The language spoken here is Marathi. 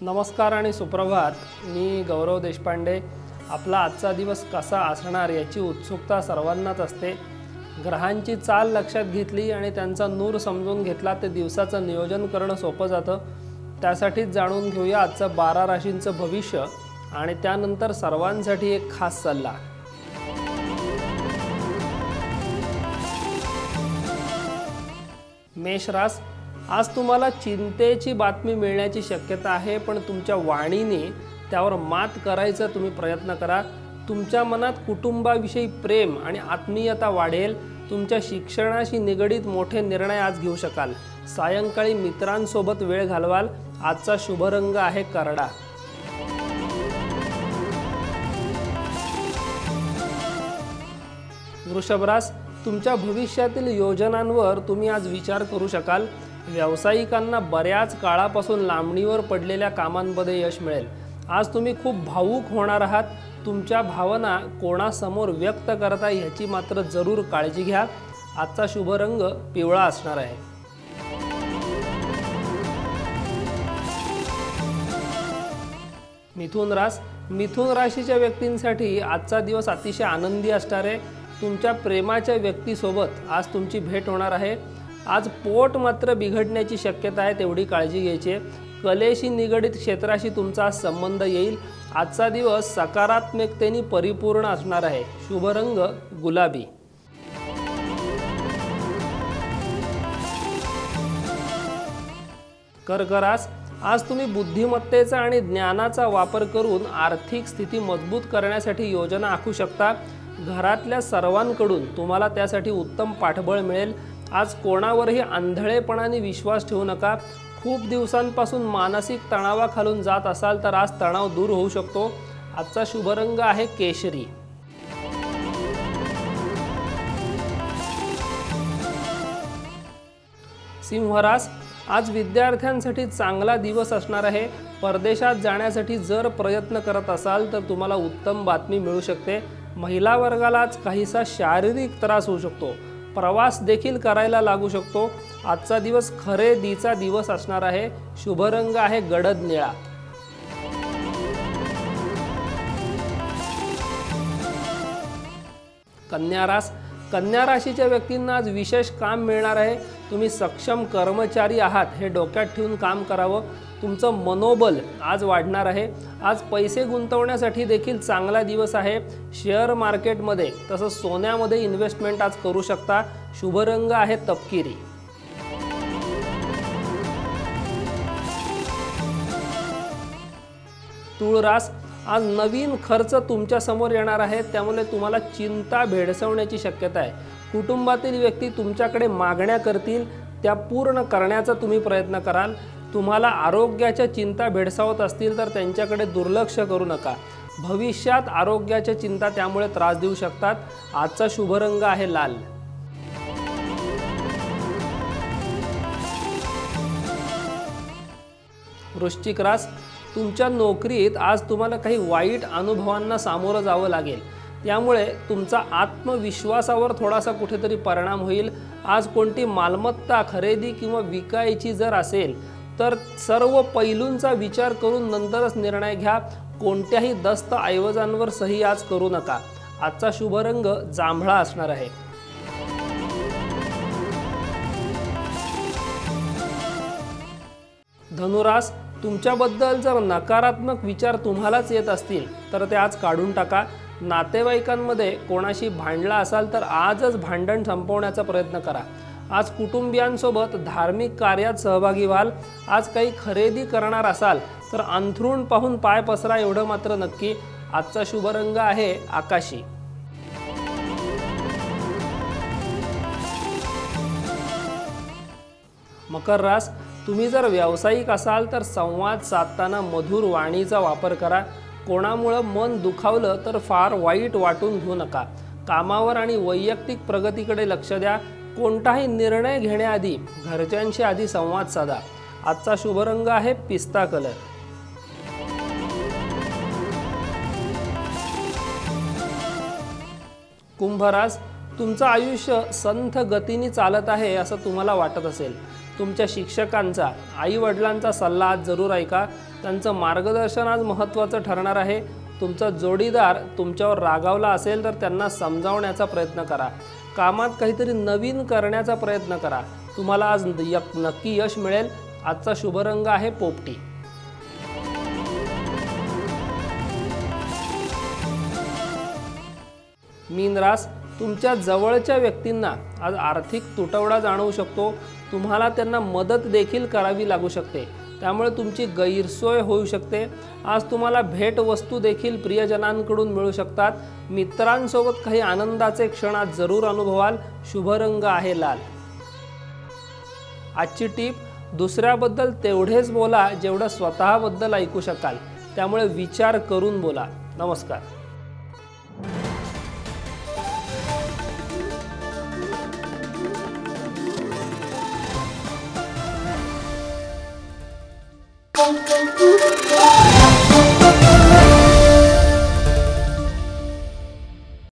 नमस्कार आणि सुप्रभात। मी गौरव देशपांडे। आपला आजचा दिवस कसा असणार याची उत्सुकता सर्वांनाच असते। ग्रहांची चाल लक्षात घेतली आणि त्यांचा नूर समजून घेतला ते दिवसाचं नियोजन करणं सोपं जातं। त्यासाठीच जाणून घेऊया आजचं 12 राशींचं भविष्य आणि त्यानंतर सर्वांसाठी एक खास सल्ला। मेष रास, आज तुम्हाला चिंतेची बातमी मिळण्याची शक्यता आहे, पण तुमच्या वाणीने त्यावर मात करायचा तुम्ही प्रयत्न करा। तुमच्या मनात कुटुंबाविषयी प्रेम आणि आत्मीयता वाढेल। तुमच्या शिक्षणाशी निगडित मोठे निर्णय आज घेऊ शकाल। सायंकाळी मित्रांसोबत वेळ घालवाल। आजचा शुभ रंग आहे करडा। वृषभ रास, तुमच्या भविष्यातील योजनांवर तुम्ही आज विचार करू शकाल। व्यावसायिकांना बऱ्याच काळापासून लांबणीवर पडलेल्या कामांमध्ये यश मिळेल। आज तुम्ही खूप भावुक होणार आहात। तुमच्या भावना कोणासमोर व्यक्त करता याची मात्र जरूर काळजी घ्या। आजचा शुभ रंग पिवळा असणार आहे। मिथुन रास, मिथुन राशीच्या व्यक्तींसाठी आजचा दिवस अतिशय आनंदी असणार आहे। तुमच्या प्रेमाच्या व्यक्तीसोबत आज तुमची भेट होणार आहे। आज पोट मात्र बिघडण्याची शक्यता आहे, तेवढी काळजी घ्यायची आहे। कलेशी निगडित क्षेत्राशी तुमचा संबंध येईल। आजचा दिवस सकारात्मकतेने परिपूर्ण असणार आहे। शुभ रंग गुलाबी। कर्क रास, आज तुम्ही बुद्धिमत्तेचा आणि ज्ञानाचा वापर करून आर्थिक स्थिती मजबूत करण्यासाठी योजना आखू शकता। घरातल्या सर्वांकडून तुम्हाला त्यासाठी उत्तम पाठबळ मिळेल। आज कोणावरही आंधळेपणाने विश्वास ठेवू नका। खूप दिवसांपासून मानसिक तणावाखालून जात असाल तर आज तणाव दूर होऊ शकतो। आजचा शुभ रंग आहे केशरी। सिंह रास, आज विद्यार्थ्यांसाठी चांगला दिवस असणार आहे। परदेशात जाण्यासाठी जर प्रयत्न करत असाल तर तुम्हाला उत्तम बातमी मिळू शकते। महिला वर्गाला आज काहीसा शारीरिक त्रास होऊ शकतो। प्रवास देखील करायला लागू शकतो। आजचा दिवस खरेदीचा दिवस असणार आहे। शुभ रंग आहे गडद निळा। कन्या रास, कन्या राशीच्या व्यक्तींना आज विशेष काम मिळणार आहे। तुम्ही सक्षम कर्मचारी आहात हे डोक्यात ठेवून काम करावं। तुमचं मनोबल आज वाढणार आहे। आज पैसे गुंतवण्यासाठी देखील चांगला दिवस आहे। शेअर मार्केटमध्ये तसंच सोन्यामध्ये इन्व्हेस्टमेंट आज करू शकता। शुभ रंग आहे तपकिरी। तुळ रास, आज नवीन खर्च तुमच्या समोर येणार आहे, त्यामुळे तुम्हाला चिंता भेडसावण्याची शक्यता आहे। कुटुंबातील व्यक्ती तुमच्याकडे मागण्या करतील, त्या पूर्ण करण्याचा तुम्ही प्रयत्न कराल। तुम्हाला आरोग्याच्या चिंता भेडसावत असतील तर त्यांच्याकडे दुर्लक्ष करू नका। भविष्यात आरोग्याच्या चिंता त्यामुळे त्रास देऊ शकतात। आजचा शुभ रंग आहे लाल। वृश्चिक रास, तुमच्या नोकरीत आज तुम्हाला काही वाईट अनुभवांना सामोरं जावं लागेल, त्यामुळे तुमचा आत्मविश्वासावर थोडासा कुठेतरी परिणाम होईल। आज कोणती मालमत्ता खरेदी किंवा विकायची जर असेल तर सर्व पैलूंचा विचार करून नंतरच निर्णय घ्या। कोणत्याही दस्तऐवजांवर सही आज करू नका। आजचा शुभ रंग जांभळा असणार आहे। धनुरास, तुमच्याबद्दल जर नकारात्मक विचार तुम्हालाच येत असतील तर ते आज काढून टाका। नातेवाईकांमध्ये कोणाशी भांडला असाल तर आजच भांडण संपवण्याचा प्रयत्न करा। आज कुटुंबियांसोबत धार्मिक कार्यात सहभागी व्हाल। आज काही खरेदी करणार असाल तर अंथरूण पाहून पाय पसरा, एवढं मात्र नक्की। आजचा शुभ रंग आहे आकाशी। मकर रास, तुम्ही जर व्यावसायिक असाल तर संवाद साधताना मधुर वाणीचा वापर करा। कोणामुळे मन दुखावलं तर फार वाईट वाटून घेऊ नका। कामावर आणि वैयक्तिक प्रगतीकडे लक्ष द्या। कोणताही निर्णय घेण्याआधी घरच्यांशी आधी संवाद साधा। आजचा शुभ रंग आहे पिस्ता कलर। कुंभ रास, तुमचं आयुष्य संथ गतीने चालत आहे असं तुम्हाला वाटत असेल, तुमच्या शिक्षकांचा, आई-वडिलांचा सल्ला आज जरूर ऐका. त्यांचं मार्गदर्शन आज महत्त्वाचं ठरणार आहे. तुमचा जोडीदार तुमच्यावर रागावला असेल तर त्यांना समजावण्याचा प्रयत्न करा. कामात काहीतरी नवीन करण्याचा प्रयत्न करा. तुम्हाला आज नक्की यश मिळेल. आजचा शुभ रंग आहे पोपटी. मीन रास, तुमच्या जवळच्या व्यक्तींना आज आर्थिक तुटवडा जाणवू शकतो. तुम्हाला त्यांना मदत देखील करावी लागू शकते, त्यामुळे तुमची गैरसोय होऊ शकते. आज तुम्हाला भेटवस्तू देखील प्रियजनांकडून मिळू शकतात. मित्रांसोबत काही आनंदाचे क्षण आज जरूर अनुभवाल. शुभ रंग आहे लाल. आजची टीप, दुसऱ्याबद्दल तेवढेच बोला जेवढं स्वतःबद्दल ऐकू शकाल. त्यामुळे विचार करून बोला. नमस्कार. Thank you.